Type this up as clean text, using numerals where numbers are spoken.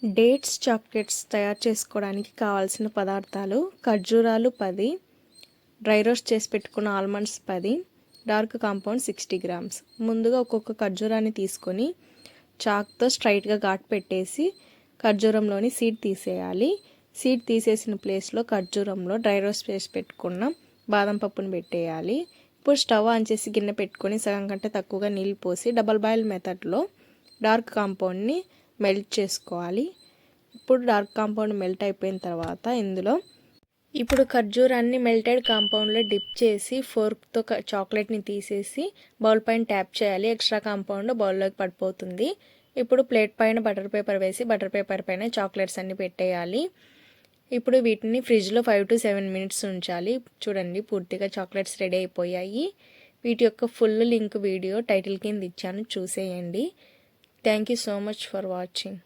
Dates chocolates తయారు చేసుకోవడానికి కావాల్సిన పదార్థాలు: ఖర్జూరాలు 10, డ్రై రోస్ట్ చేసి పెట్టుకున్న ఆల్మండ్స్ 10, డార్క్ కాంపౌండ్ 60 గ్రామ్స్. ముందుగా ఒక్కొక్క ఖర్జూరాన్ని తీసుకొని చాక్తో స్ట్రైట్గా ఘాటు పెట్టేసి ఖర్జూరంలోని సీడ్ తీసేయాలి. సీడ్ తీసేసిన ప్లేస్లో ఖర్జూరంలో డ్రై రోస్ట్ చేసి పెట్టుకున్న బాదం పప్పును పెట్టేయాలి. ఇప్పుడు స్టవ్ ఆన్ చేసి గిన్నె పెట్టుకొని సగం కంటే తక్కువగా నీళ్ళు పోసి డబల్ బాయిల్ మెథడ్లో డార్క్ కాంపౌండ్ని మెల్ట్ చేసుకోవాలి. ఇప్పుడు డార్క్ కాంపౌండ్ మెల్ట్ అయిపోయిన తర్వాత ఇప్పుడు ఖర్జూరాన్ని మెల్టెడ్ కాంపౌండ్లో డిప్ చేసి ఫోర్క్తో చాక్లెట్ని తీసేసి బౌల్ పైన ట్యాప్ చేయాలి. ఎక్స్ట్రా కాంపౌండ్ బౌల్లోకి పడిపోతుంది. ఇప్పుడు ప్లేట్ పైన బటర్ పేపర్ వేసి బటర్ పేపర్ పైన చాక్లెట్స్ అన్ని పెట్టేయాలి. ఇప్పుడు వీటిని ఫ్రిడ్జ్లో 5 to 7 minutes ఉంచాలి. చూడండి, పూర్తిగా చాక్లెట్స్ రెడీ అయిపోయాయి. వీటి యొక్క ఫుల్ లింక్ వీడియో టైటిల్ కింద ఇచ్చాను, చూసేయండి. Thank you so much for watching.